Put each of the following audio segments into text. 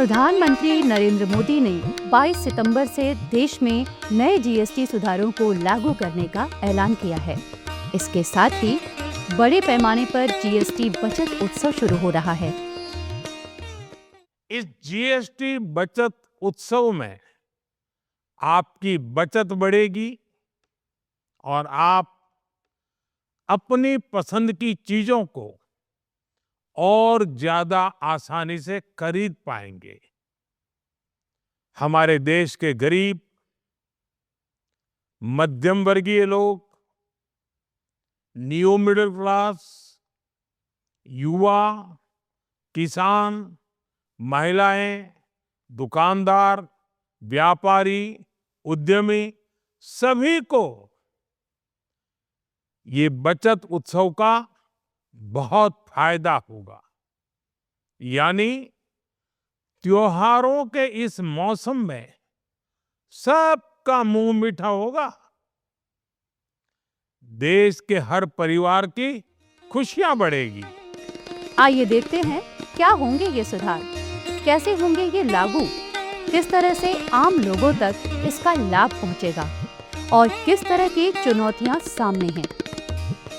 प्रधानमंत्री नरेंद्र मोदी ने 22 सितंबर से देश में नए जीएसटी सुधारों को लागू करने का ऐलान किया है। इसके साथ ही बड़े पैमाने पर जीएसटी बचत उत्सव शुरू हो रहा है। इस जीएसटी बचत उत्सव में आपकी बचत बढ़ेगी और आप अपनी पसंद की चीजों को और ज्यादा आसानी से खरीद पाएंगे। हमारे देश के गरीब, मध्यम वर्गीय लोग, न्यू मिडिल क्लास, युवा, किसान, महिलाएं, दुकानदार, व्यापारी, उद्यमी, सभी को ये बचत उत्सव का बहुत फायदा होगा। यानी त्योहारों के इस मौसम में सबका मुंह मीठा होगा। देश के हर परिवार की खुशियां बढ़ेगी। आइए देखते हैं क्या होंगे ये सुधार, कैसे होंगे ये लागू, किस तरह से आम लोगों तक इसका लाभ पहुंचेगा और किस तरह की चुनौतियां सामने हैं।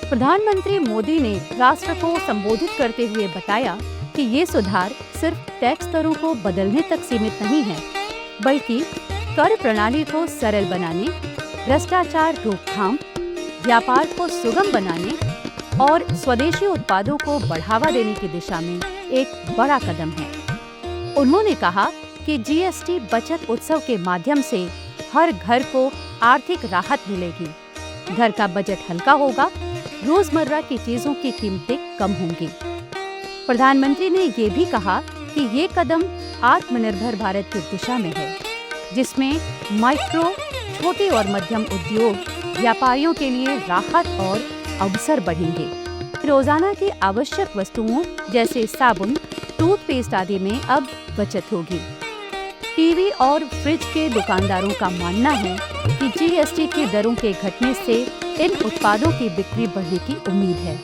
प्रधानमंत्री मोदी ने राष्ट्र को संबोधित करते हुए बताया कि ये सुधार सिर्फ टैक्स दरों को बदलने तक सीमित नहीं है, बल्कि कर प्रणाली को सरल बनाने, भ्रष्टाचार रोकथाम, व्यापार को सुगम बनाने और स्वदेशी उत्पादों को बढ़ावा देने की दिशा में एक बड़ा कदम है। उन्होंने कहा कि जीएसटी बचत उत्सव के माध्यम से हर घर को आर्थिक राहत मिलेगी, घर का बजट हल्का होगा, रोजमर्रा की चीजों की कीमतें कम होंगी। प्रधानमंत्री ने ये भी कहा कि ये कदम आत्मनिर्भर भारत की दिशा में है, जिसमें माइक्रो, छोटे और मध्यम उद्योग, व्यापारियों के लिए राहत और अवसर बढ़ेंगे। रोजाना की आवश्यक वस्तुओं जैसे साबुन, टूथपेस्ट आदि में अब बचत होगी। टीवी और फ्रिज के दुकानदारों का मानना है कि जीएसटी की दरों के घटने से इन उत्पादों की बिक्री बढ़ने की उम्मीद है।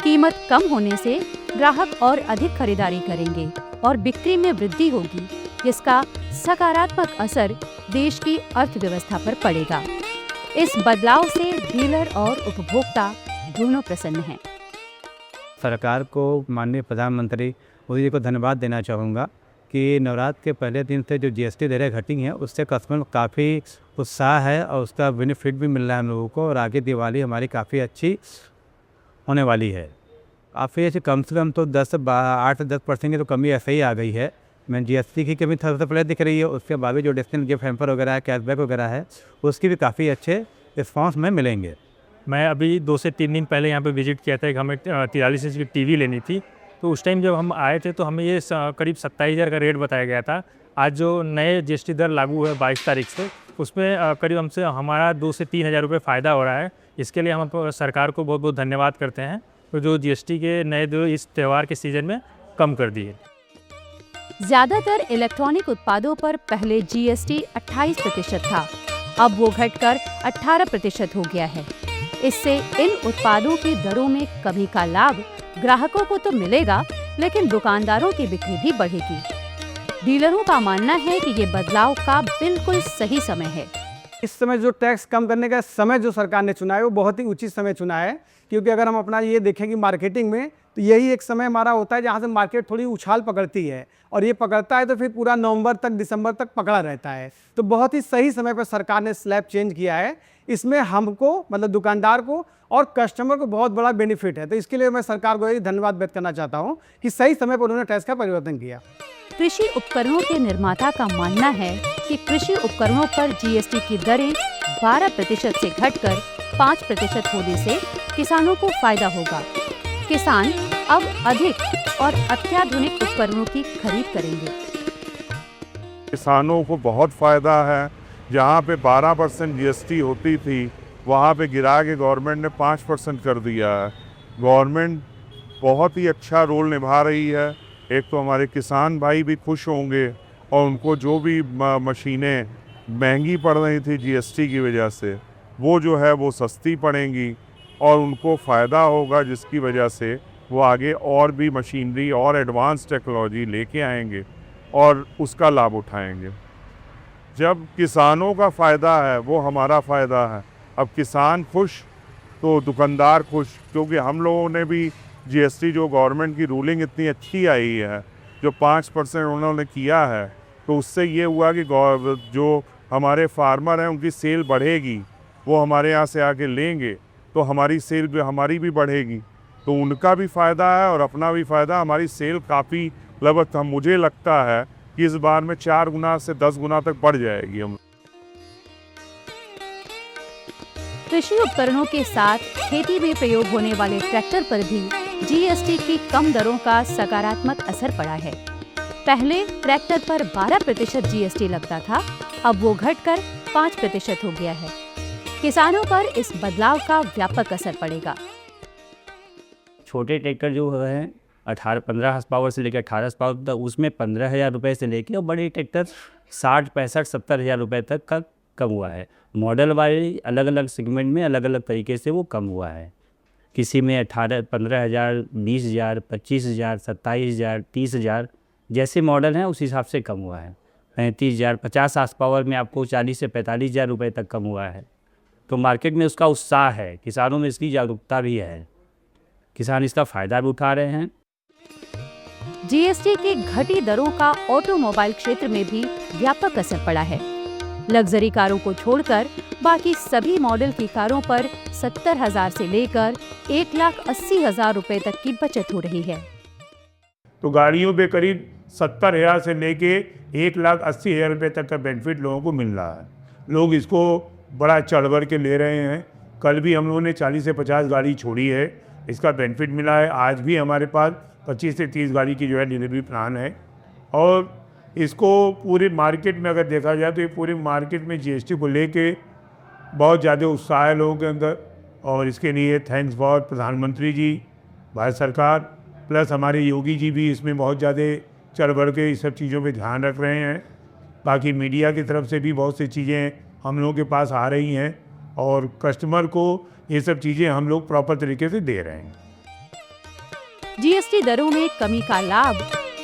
कीमत कम होने से ग्राहक और अधिक खरीदारी करेंगे और बिक्री में वृद्धि होगी, जिसका सकारात्मक असर देश की अर्थव्यवस्था पर पड़ेगा। इस बदलाव से डीलर और उपभोक्ता दोनों प्रसन्न हैं। सरकार को, माननीय प्रधानमंत्री मोदी जी को धन्यवाद देना चाहूँगा कि नवरात्र के पहले दिन से जो जीएसटी दरें घटी हैं, उससे कस्टमर में काफ़ी उत्साह है और उसका बेनिफिट भी मिल रहा है हम लोगों को। और आगे दिवाली हमारी काफ़ी अच्छी होने वाली है। काफ़ी ऐसे कम से कम तो 8 से 10% की तो कमी ऐसे ही आ गई है। मैं जीएसटी की कमी सबसे पहले दिख रही है, उसके बाद भी जो डिस्काउंट गिफ्ट हैम्पर वगैरह है, कैशबैक वगैरह है, उसकी भी काफ़ी अच्छे रिस्पॉन्स में मिलेंगे। मैं अभी 2 से 3 दिन पहले यहाँ पे विजिट किया था। हमें 43 इंच की टीवी लेनी थी, तो उस टाइम जब हम आए थे तो हमें ये करीब 27,000 का रेट बताया गया था। आज जो नए जीएसटी दर लागू है 22 तारीख से, उसमें करीब हमसे हमारा 2 से 3,000 रुपये फ़ायदा हो रहा है। इसके लिए हम सरकार को बहुत बहुत धन्यवाद करते हैं, तो जो जीएसटी के नए दर इस त्यौहार के सीज़न में कम कर दिए। ज्यादातर इलेक्ट्रॉनिक उत्पादों पर पहले जीएसटी 28% था, अब वो घटकर 18% हो गया है। इससे इन उत्पादों की दरों में कमी का लाभ ग्राहकों को तो मिलेगा, लेकिन दुकानदारों की बिक्री भी बढ़ेगी। डीलरों का मानना है कि ये बदलाव का बिल्कुल सही समय है। इस समय जो टैक्स कम करने का समय जो सरकार ने चुना है, वो बहुत ही उचित समय चुना है। क्योंकि अगर हम अपना ये देखेंगे मार्केटिंग में, तो यही एक समय हमारा होता है जहाँ से मार्केट थोड़ी उछाल पकड़ती है, और ये पकड़ता है तो फिर पूरा नवंबर तक, दिसंबर तक पकड़ा रहता है। तो बहुत ही सही समय पर सरकार ने स्लैब चेंज किया है। इसमें हमको, मतलब दुकानदार को और कस्टमर को बहुत बड़ा बेनिफिट है। तो इसके लिए मैं सरकार को धन्यवाद व्यक्त करना चाहता हूँ कि सही समय पर उन्होंने टैक्स का परिवर्तन किया। कृषि उपकरणों के निर्माता का मानना है कि कृषि उपकरणों पर जीएसटी की दरें 12% से घटकर 5% होने से किसानों को फायदा होगा। किसान अब अधिक और अत्याधुनिक उपकरणों की खरीद करेंगे। किसानों को बहुत फायदा है। जहाँ पे 12% जीएसटी होती थी, वहाँ पे गिरा के गवर्नमेंट ने 5% कर दिया है। गवर्नमेंट बहुत ही अच्छा रोल निभा रही है। एक तो हमारे किसान भाई भी खुश होंगे और उनको जो भी मशीनें महंगी पड़ रही थी जीएसटी की वजह से, वो जो है वो सस्ती पड़ेंगी और उनको फ़ायदा होगा, जिसकी वजह से वो आगे और भी मशीनरी और एडवांस टेक्नोलॉजी लेके आएंगे। और उसका लाभ उठाएंगे। जब किसानों का फ़ायदा है वो हमारा फ़ायदा है। अब किसान खुश तो दुकानदार खुश, क्योंकि हम लोगों ने भी जीएसटी जो गवर्नमेंट की रूलिंग इतनी अच्छी आई है, जो 5% उन्होंने किया है, तो उससे ये हुआ कि जो हमारे फार्मर हैं उनकी सेल बढ़ेगी, वो हमारे यहाँ से आके लेंगे तो हमारी सेल भी हमारी भी बढ़ेगी, तो उनका भी फ़ायदा है और अपना भी फ़ायदा। हमारी सेल काफ़ी लगभग मुझे लगता है कि इस बार में 4 गुना से 10 गुना तक बढ़ जाएगी। हम कृषि उपकरणों के साथ खेती में प्रयोग होने वाले ट्रैक्टर पर भी जीएसटी की कम दरों का सकारात्मक असर पड़ा है। पहले ट्रैक्टर पर 12% जीएसटी लगता था, अब वो घटकर 5% हो गया है। किसानों पर इस बदलाव का व्यापक असर पड़ेगा। छोटे ट्रैक्टर जो हैं 15 हॉर्स पावर से लेकर 18 हॉर्स पावर तक, उसमें 15,000 रुपये से लेकर, और बड़े ट्रैक्टर 60, 65, 70,000 रुपये तक का कम हुआ है। मॉडल वाले अलग अलग सेगमेंट में अलग अलग तरीके से वो कम हुआ है। किसी में 15,000, 20,000, 25,000, 27,000, 30,000 जैसे मॉडल हैं उस हिसाब से कम हुआ है। 35,000, 50 हॉर्स पावर में आपको 40 से 45,000 रुपये तक कम हुआ है। तो मार्केट में उसका उत्साह है, किसानों में इसकी जागरूकता भी है, किसान इसका फ़ायदा भी उठा रहे हैं। जीएसटी की घटी दरों का ऑटोमोबाइल क्षेत्र में भी व्यापक असर पड़ा है। लग्जरी कारों को छोड़कर बाकी सभी मॉडल की कारों पर 70,000 से लेकर 1,80,000 रुपए तक की बचत हो रही है। तो गाड़ियों पे करीब 70,000 से लेके 1,80,000 रुपये तक का बेनिफिट लोगों को मिल रहा है। लोग इसको बड़ा चढ़ बढ़ के ले रहे हैं। कल भी हम लोगों ने 40 से 50 गाड़ी छोड़ी है, इसका बेनिफिट मिला है। आज भी हमारे पास 25 से 30 गाड़ी की जो है डिलीवरी प्लान है, और इसको पूरे मार्केट में अगर देखा जाए तो ये पूरे मार्केट में जीएसटी को लेके बहुत ज़्यादा उत्साह है लोगों के अंदर, और इसके लिए थैंक्स फॉर प्रधानमंत्री जी, भारत सरकार, प्लस हमारे योगी जी भी इसमें बहुत ज़्यादा चढ़ बढ़ के इस सब चीज़ों पे ध्यान रख रहे हैं। बाकी मीडिया की तरफ से भी बहुत सी चीज़ें हम लोगों के पास आ रही हैं, और कस्टमर को ये सब चीज़ें हम लोग प्रॉपर तरीके से दे रहे हैं। जीएसटी दरों में कमी का लाभ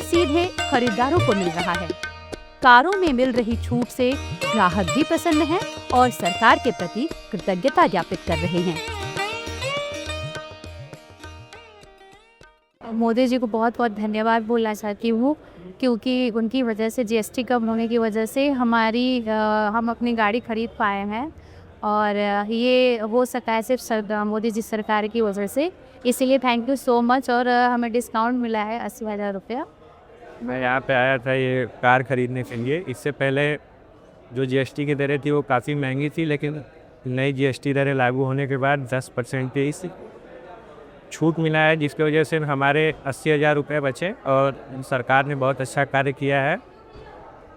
सीधे खरीदारों को मिल रहा है। कारों में मिल रही छूट से ग्राहक भी प्रसन्न हैं और सरकार के प्रति कृतज्ञता ज्ञापित कर रहे हैं। मोदी जी को बहुत बहुत धन्यवाद बोलना चाहती हूँ, क्योंकि उनकी वजह से जीएसटी कम होने की वजह से हम अपनी गाड़ी खरीद पाए हैं, और ये हो सका है सिर्फ मोदी जी सरकार की वजह से। इसीलिए थैंक यू सो मच। और हमें डिस्काउंट मिला है 80,000 रुपया। मैं यहाँ पे आया था ये कार ख़रीदने के लिए। इससे पहले जो जीएसटी की दरें थी वो काफ़ी महंगी थी, लेकिन नई जीएसटी दरें लागू होने के बाद 10% इस छूट मिला है, जिसकी वजह से हमारे 80,000 रुपये बचे, और सरकार ने बहुत अच्छा कार्य किया है।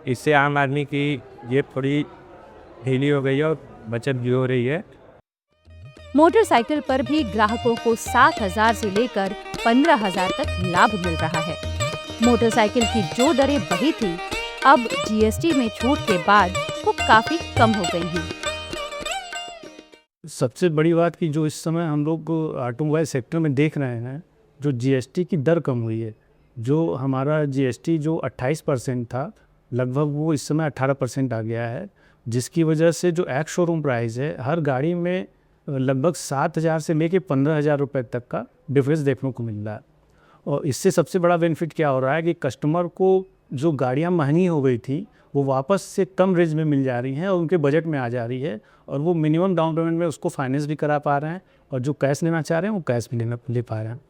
इससे आम आदमी की जेब थोड़ी ढीली हो गई है और बचत भी हो रही है। मोटरसाइकिल पर भी ग्राहकों को 7,000 से लेकर 15,000 तक लाभ मिल रहा है। मोटरसाइकिल की जो दरें बढ़ी थी, अब जीएसटी में छूट के बाद वो काफी कम हो गई हैं। सबसे बड़ी बात कि जो इस समय हम लोग ऑटोमोबाइल सेक्टर में देख रहे हैं, जो जीएसटी की दर कम हुई है। जो हमारा जीएसटी जो 28% था, लगभग वो इस समय 18% आ गया है, जिसकी वजह से जो एक्स शोरूम प्राइस है हर गाड़ी में लगभग 7,000 से लेके 15,000 रुपये तक का डिफरेंस देखने को मिल रहा है। और इससे सबसे बड़ा बेनिफिट क्या हो रहा है कि कस्टमर को जो गाड़ियाँ महंगी हो गई थी वो वापस से कम रेंज में मिल जा रही हैं और उनके बजट में आ जा रही है, और वो मिनिमम डाउन पेमेंट में उसको फाइनेंस भी करा पा रहे हैं, और जो कैश लेना चाह रहे हैं वो कैश भी ले पा रहे हैं।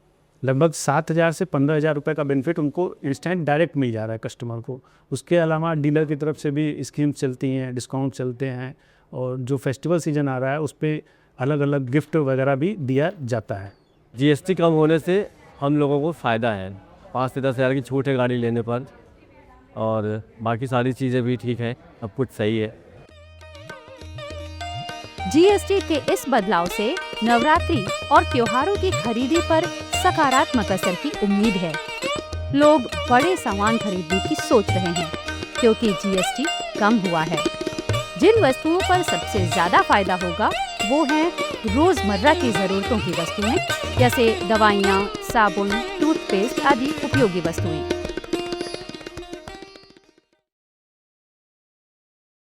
लगभग 7,000 से 15,000 रुपये का बेनिफिट उनको इंस्टेंट डायरेक्ट मिल जा रहा है कस्टमर को। उसके अलावा डीलर की तरफ से भी स्कीम चलती हैं, डिस्काउंट चलते हैं, और जो फेस्टिवल सीजन आ रहा है उस पर अलग अलग गिफ्ट वगैरह भी दिया जाता है। जीएसटी कम होने से हम लोगों को फ़ायदा है। 5 से 10,000 की छूट है गाड़ी लेने पर, और बाकी सारी चीज़ें भी ठीक है, अब कुछ सही है। जीएसटी के इस बदलाव से नवरात्रि और त्योहारों की खरीदी पर सकारात्मक असर की उम्मीद है। लोग बड़े सामान खरीदने की सोच रहे हैं, क्योंकि जीएसटी कम हुआ है। जिन वस्तुओं पर सबसे ज्यादा फायदा होगा वो हैं रोजमर्रा की जरूरतों की वस्तुएं, जैसे दवाइयाँ, साबुन, टूथपेस्ट आदि उपयोगी वस्तुएं।